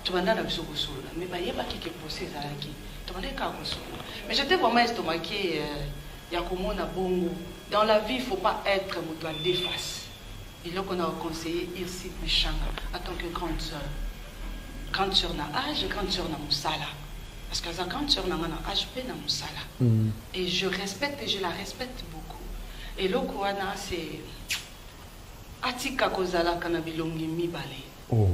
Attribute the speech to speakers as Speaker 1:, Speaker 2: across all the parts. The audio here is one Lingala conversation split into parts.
Speaker 1: tu vas dans le solo, mais il y a pas qui est posé ça qui, tu vas dans le solo. Mais j'étais vraiment estomaqué, il y a comme on a bongo. Dans la vie, il ne faut pas être moto à deux faces. Et là qu'on a conseillé Irsi Michanga en tant que grande sœur. Grande sœur n'a âge, grande sœur n'a moussala. Parce que la grande sœur n'a âge, n'a moussala. Et je respecte et je la respecte beaucoup. Et là, c'est Atika Kozala Kanabilongi Mibale.
Speaker 2: Oh.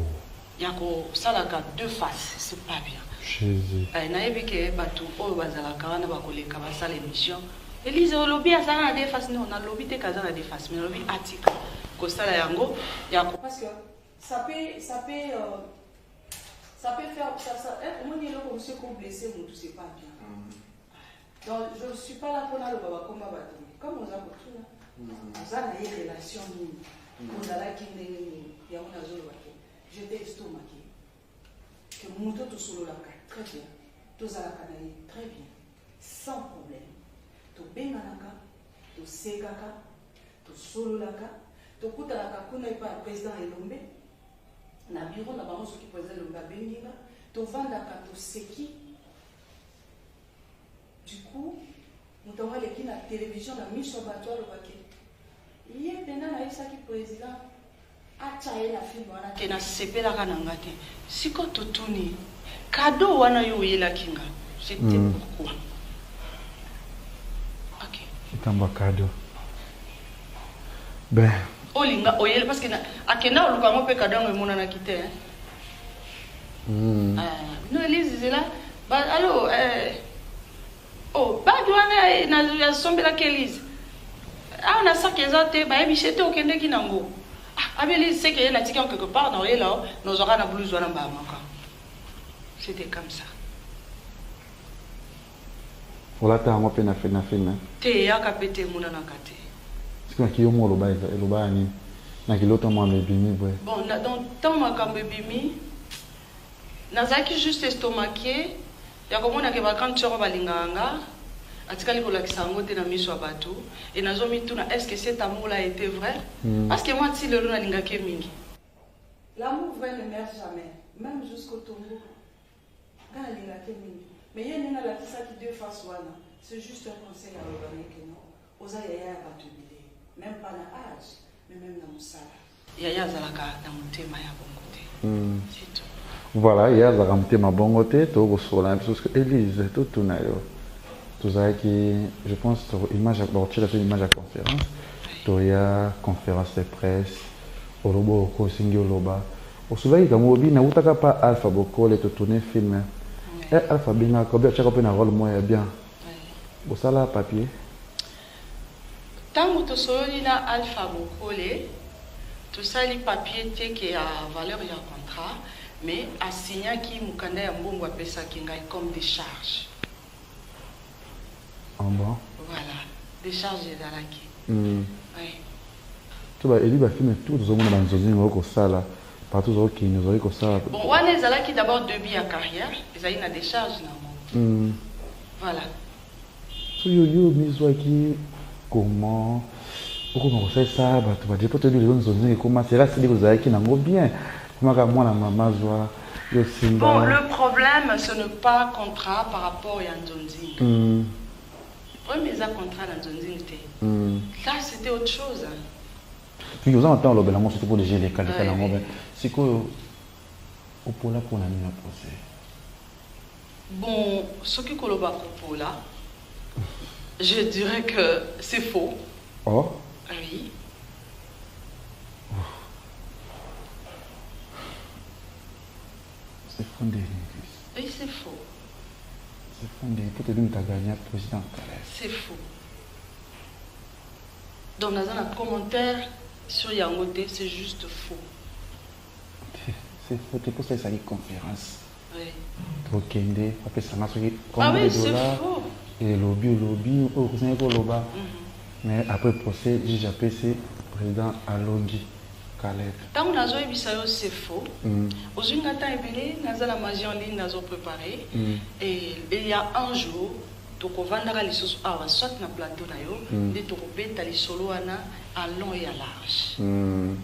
Speaker 1: Yako salaka deux faces, c'est pas bien.
Speaker 2: Jésus.
Speaker 1: Naïbi ke batu o bazala kana bakoleka basala émission. Elise lobby azana deux faces, non, on a lobby te kazana deux faces, mais lobby Atika Kosala yango yako parce que ça peut faire ça moi ni comme si qu'on blessé ou tout c'est pas bien. Donc je ne suis pas là pour le baba comme batu. Comme on a beaucoup là. On a une relation nous. On a la qui n'est on a zolo. J'étais estomaqué. Que mon tout solo la très bien. Tous à la canaille très bien. Sans problème. To benganaka, to segaka, to solo laka, to kutalaka kuna pas président Elombe. Na bureau na bango qui président Elombe benginga, to vandaka to seki. Du coup, nous avons l'équipe la télévision la mise sur bateau le paquet. Il y a maintenant là ça qui président. Kena sepela kananga te siko totuni kado wana yo yela kinga c'était pourquoi OK
Speaker 2: Tamba cadeau ben
Speaker 1: olinga oyela parce que akena olukango pe kado ngo mona na kite no Elise là ba allo oh ba douane na ya sombela ke Elise on a ça qu'elles te ba ebichete okende kinango. Ah, mais c'est qu'il y a un ticket quelque part, nous aurons un blouse ou un bas. C'était comme ça.
Speaker 2: Voilà, tu as un peu de film.
Speaker 1: Tu es un capitaine, mon anakate.
Speaker 2: C'est quoi qui est mon loba? Le loba, ni. Na qui l'autre moi bébimi, ouais.
Speaker 1: Bon, dans tant moi comme bébimi, nazaki juste estomaqué. Ya comme on a que vacances sur balinganga. Atikali kolakisa ngo te na miso bateau et nazomi tuna est-ce que cet amour là était vrai parce que moi si le luna lingake mingi l'amour vrai ne meurt jamais même jusqu'au tombeau quand lingake mingi mais yé nina la tisa qui deux faces wana c'est juste un conseil à regarder que non oza yaya batubile même pas na âge mais même na musala yaya zalaka na mutema ya bongo te c'est tout
Speaker 2: voilà yaya zalaka mutema bongo te to kosola parce que Elise tout tuna yo. Tout ça qui, je pense, image à image à conférence, il y a conférence de presse, au robot au singi au loba. Au souvent il y a na utaka pas alpha boko le tourner film. Et alpha bien quand bien chaque peu na rôle moi bien. Au sala papier.
Speaker 1: Tant que tu na alpha boko le, tout ça les papiers qui a valeur ya contrat, mais à signer qui mukanda ya mbongo apesa kinga comme des charges.
Speaker 2: Bon.
Speaker 1: Voilà, des charges de l'aki. Oui.
Speaker 2: Tu vas élire film tout le monde dans une autre salle. Partout où qui nous aurait comme ça.
Speaker 1: Bon, on est là d'abord début à carrière, ils ont des charges non. Voilà.
Speaker 2: So yo miswa qui comment pourquoi on fait ça bah tu vas dire peut-être les autres zones comment c'est là c'est des choses qui n'ont bien. Comment ka moi la maman joie yo simba.
Speaker 1: Bon, le problème ce n'est pas contrat par rapport à Nzonzi. Premier contrat dans Nzonzi était. Là c'était autre chose.
Speaker 2: Puis vous entendez le belango surtout pour les gélés qualité la mauvais. C'est quoi au pour la pour la nuit procès.
Speaker 1: Bon, ce qui koloba pour là, je dirais que c'est faux.
Speaker 2: Oh.
Speaker 1: Oui.
Speaker 2: C'est fondé.
Speaker 1: Oui, c'est faux.
Speaker 2: C'est fondé. Peut-être que tu as gagné le président.
Speaker 1: C'est faux. Donc, dans un commentaire sur Yangote, c'est juste faux.
Speaker 2: C'est faux. C'est pour ça que ça y est conférence.
Speaker 1: Oui.
Speaker 2: Ok, après ça m'a fait
Speaker 1: ah oui, c'est faux.
Speaker 2: Et lobby, oh, vous savez quoi, loba. Mais après le procès, j'ai appelé ce président Alongi Caleb.
Speaker 1: Tant que nous avons c'est faux. Aujourd'hui, nous avons la magie en ligne, nous avons préparé. Et il y a un jour, tu vas vendre les choses à soit na plateau na yo, et tu vas mettre les solos à long et à large.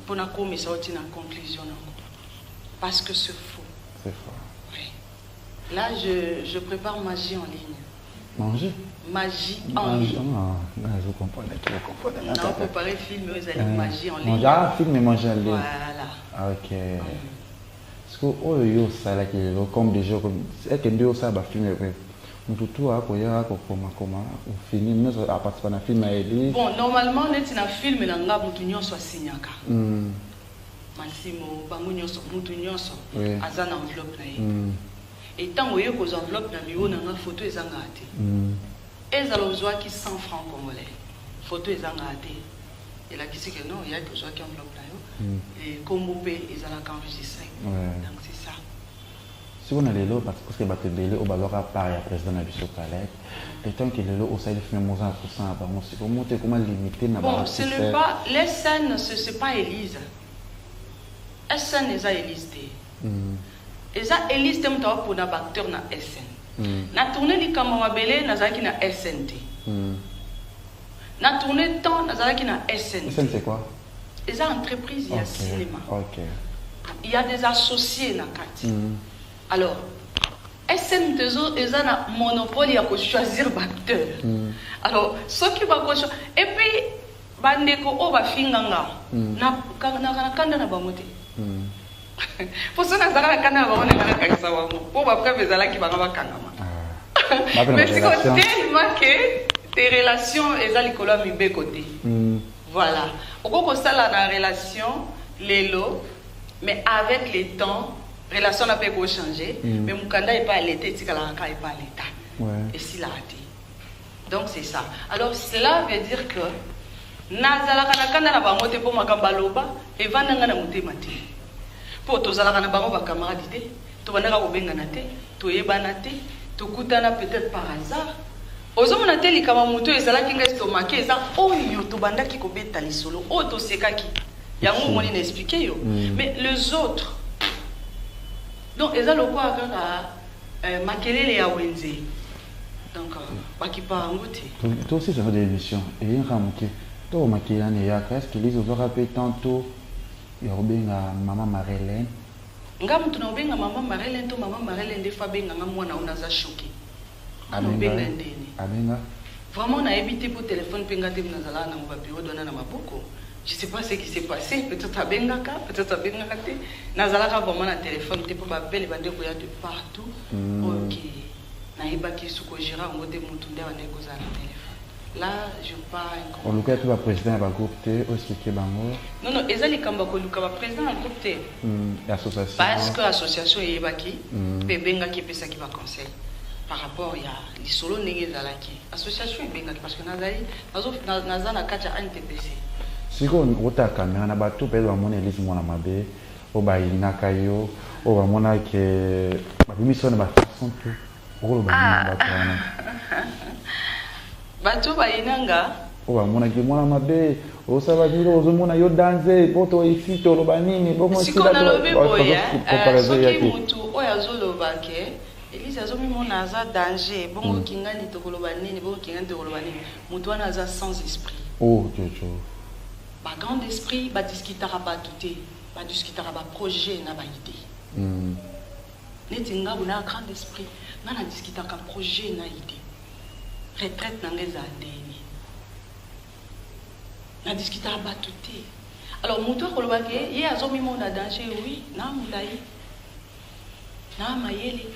Speaker 1: Pour nous comme ça, on a une conclusion. Parce que c'est faux.
Speaker 2: C'est fort.
Speaker 1: Oui. Là, je prépare magie en ligne.
Speaker 2: Manger?
Speaker 1: Magie en ligne.
Speaker 2: Je comprends.
Speaker 1: Non, préparer film, vous allez magie en ligne.
Speaker 2: Ah, film et manger en ligne.
Speaker 1: Voilà.
Speaker 2: Ok. Parce que, oh, yo, ça, là, comme des jeux, c'est que deux, ça, bah, film, tout à comment on finit nous à participer à un film à Elise.
Speaker 1: Bon, normalement on est dans un film là nga mutu nyonso asignaka. Massimo bango nyonso mutu nyonso azana enveloppe na ye. Et tant que vous enveloppe na bio na nga photo ezanga ate. Ezalo ozwaki 100 francs congolais. Photo ezanga ate. Et là qui c'est que non, il y a besoin qui enveloppe là yo. Et comme vous payez ezala enregistré. Donc c'est ça.
Speaker 2: Si on a les lots, parce que tu belé au ballon à Paris, à président de la palais, et tant qu'il est là, au sein de film, on a c'est pour monter comment limiter.
Speaker 1: Bon, ce n'est pas les scènes, ce n'est pas Élise. Les scènes, c'est Élise. Et ça, Élise, c'est un pour un acteur na SN. Na tournée du Cameroun belé, na zaki na SNT. Na tournée temps, na zaki na SNT.
Speaker 2: SN c'est quoi?
Speaker 1: Et ça, entreprise, il y a cinéma.
Speaker 2: Ok.
Speaker 1: Il y a des associés na Kati. Alors, SN2O est un monopole à choisir l'acteur. Alors, ceux qui vont choisir. Et puis, bandeko o ba finganga na kanda na bamote. Pour ça na zala kanda na bamote na kakisa wa mo. Pour ba preuve zala ki ba kangama. Mais c'est tellement que tes relations eza likolo mi be côté. Voilà. Oko sala na relation lelo mais avec le temps relation n'a pas changé, mais mon candidat n'est pas à l'état, il n'est pas à l'état. Et s'il a été. Donc c'est ça. Alors cela veut dire que Nazala Kanakanda n'a pas monté pour ma cambaloba et Vananga n'a monté maté. Pour tous la Kanabaro va camaradité, tu vas n'a pas benganate, tu es banate, tu coutana peut-être par hasard. Aux hommes n'a télé comme un mouton et ça là qui reste au maquet, ça, oh, tu banda qui cobette à l'isolo, oh, tu sais qui. Il y a un moment où expliqué, mais les autres. Donc, ils ont quoi à maquiller les Awenze. Donc, pas qui part en beauté.
Speaker 2: Toi aussi, ça fait des émissions. Et il y a un ramoké. Toi, maquiller un et est-ce qu'ils disent, vous rappelez tantôt, il y a maman Marilène.
Speaker 1: Ngam tu n'as maman Marilène, toi, maman Marilène, des fois, ben, moi, on a choqué. Vraiment, on a évité pour téléphone, pengate, nazala, na mobapiro, donna na maboko. Je ne sais pas ce qui s'est passé, peut-être à Bengaka, peut-être à Bengaka. Nazalaka vraiment un téléphone, tu peux m'appeler, il y a de partout. Ok. Naïba qui sous Kojira, on va démonter un téléphone. Là, je pars.
Speaker 2: On nous a président d'un groupe T, aussi qui est bango.
Speaker 1: Non, non, Ezali Kambako, nous avons président d'un groupe T.
Speaker 2: L'association.
Speaker 1: Parce que l'association est baki, Benga qui peut ça qui va conseil. Par rapport à l'isolo n'est zalaki. L'association est Benga parce que Nazana Kacha NTPC.
Speaker 2: Si on a un caméra, on a battu pour mon élise mon amabe, on va y nakayo, on va mon que ma mission de façon tout. On va
Speaker 1: battu ba inanga.
Speaker 2: On va mon que mon amabe, on ça va dire aux mon yo danser, poto ici to lobanini, bon
Speaker 1: si on a le boya, soki mutu oya zoloba ke Elise azomi mon aza danger, bon kinga ni to lobanini, bon kinga to lobanini, mutu ana aza sans esprit.
Speaker 2: Oh jojo.
Speaker 1: Ba grand esprit ba discutera ba douter, ba discutera ba projet na ba idée. Netinga buna grand esprit, na na discutera projet na idée. Retraite na ngeza ndeni. Na discutera ba douter. Alors mutu akoloba ke ye azomi mon na danger oui, na mulai. Na mayele.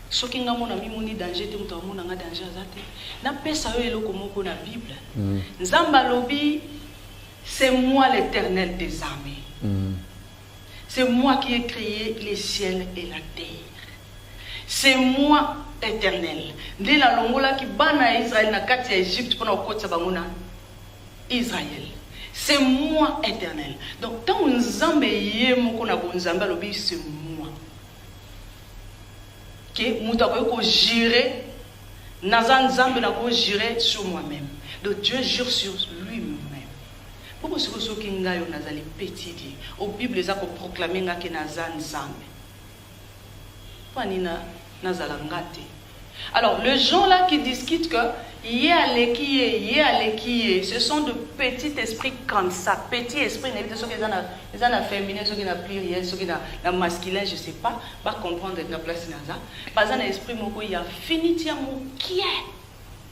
Speaker 1: Soki nga mona mimuni danger te mutu amona nga danger azate. Na pesa yo eloko moko na Bible. Nzamba lobi c'est moi l'Éternel des armées. C'est moi qui ai créé les ciels et la terre. C'est moi l'Éternel. Dès la longola qui bana Israël na kati ya Égypte pour na okotsa bangona Israël. C'est moi Éternel. Donc tant nzambe ye moko na bonzamba lobi c'est moi. Que muta ko gérer nazan nzambe na ko gérer sur moi-même. Donc Dieu jure sur lui-même. Pourquoi ce que nga yo nazali petit au Bible les a proclamé nga ke nazan nzambe. Panina nazala ngate. Alors, les gens là qui discutent que ce sont de petits esprits comme ça. Petits esprits, ceux qui ont féminin, ceux qui ont pluriel, ceux qui ont masculin, je ne sais pas, va comprendre la place de ça. Pas un esprit, il y a fini, qui est.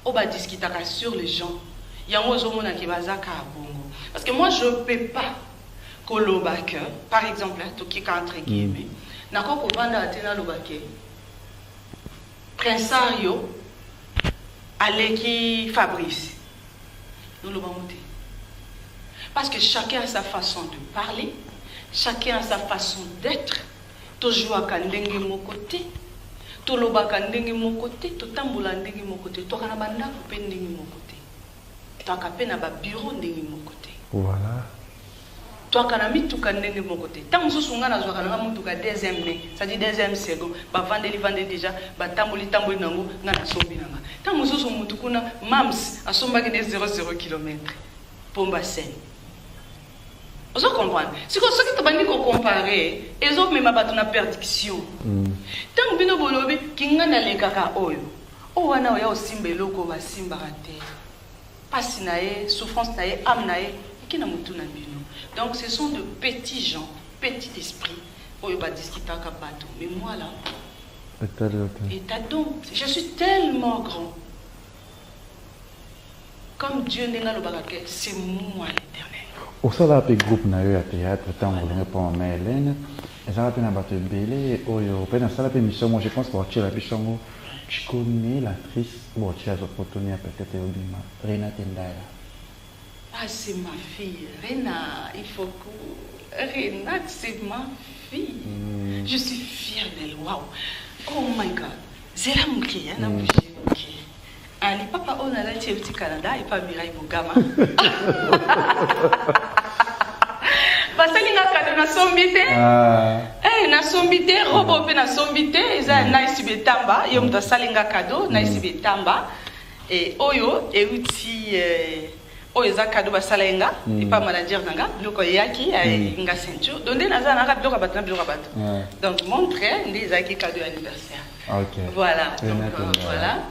Speaker 1: On va discuter sur les gens. Il y a un autre qui va dire parce que moi, je ne peux pas que, par exemple, tout qui est entre guillemets, n'a pas qu'on va dans le baquet. Prinsario, Aleki Fabrice. Nous le monter. Parce que chacun a sa façon de parler, chacun a sa façon d'être. Toujours à Kandenge mon côté, tout le Bakandenge mon côté, tout Tambulandenge mon côté, tout Kanabanda Pendenge mon côté. Tout Kapena bureau Ndenge mon côté.
Speaker 2: Voilà.
Speaker 1: Toi, quand on a mis tout le mon côté. Tant que nous avons tout deuxième année, c'est-à-dire deuxième seconde, bah vendre déjà, bah tamboli nango, ngana sombi nanga. Tant que nous avons tout mams à somba qui 0,0 km. Pomba sen. Vous comprenez? C'est comme ça que tu vas comparer. Et autres même pas une perdition. Tant que bino bolobi kingana le kaka oyo. O wana oya osimbe loko ba simba raté. Pas nae, souffrance nae, âme nae, qui n'a mutu na bino. Donc ce sont de petits gens, petits esprits, pour discuter avec bateau. Mais moi là, donc, je suis tellement grand. Comme Dieu n'est pas le baraquet, c'est moi l'éternel.
Speaker 2: Au sein de la groupe de théâtre, tant que pour ma Hélène, et ça va être un bateau belé, dans la mission, moi je pense que tu la mission, tu connais l'actrice, bon, tu as l'opportunité peut-être de Renate Ndaya.
Speaker 1: Ah, c'est ma fille. Rena, il faut que... Renate, c'est ma fille. Je suis fière d'elle. Waouh. Oh my God. C'est la mouki, hein, la bougie. Ali papa, on a été au Canada et pas Mireille Bougama. Parce que nous avons sombité. Nous avons sombité, robot, nous avons sombité. Nous avons betamba. Nous avons salinga cadeau, nous avons betamba. Et Oyo, et outil... Oyo cadeau basalenga et pas manager nanga loko yaki nga ceinture donné naza nanga biloko batna biloko bat donc montrer ndezaki cadeau anniversaire.
Speaker 2: OK.
Speaker 1: Voilà. Donc voilà.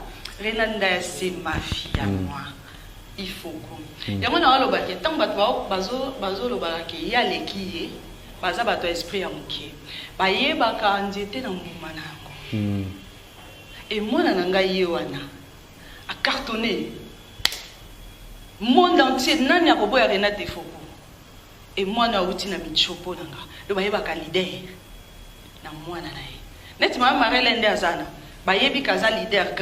Speaker 1: Renanda c'est ma fille à moi. Il faut que. Yango na loba ke tant batwa bazo loba ke ya leki baza bato esprit ya mukie. Ba yeba ka nzete na nguma nango. Et moi na nanga yewana a cartonné. Monde entier nani akoboya Renate Foko et moi na uti na michopo nanga le bayeba ka leader na mwana nae net mama Marlène azana bayebi kaza leader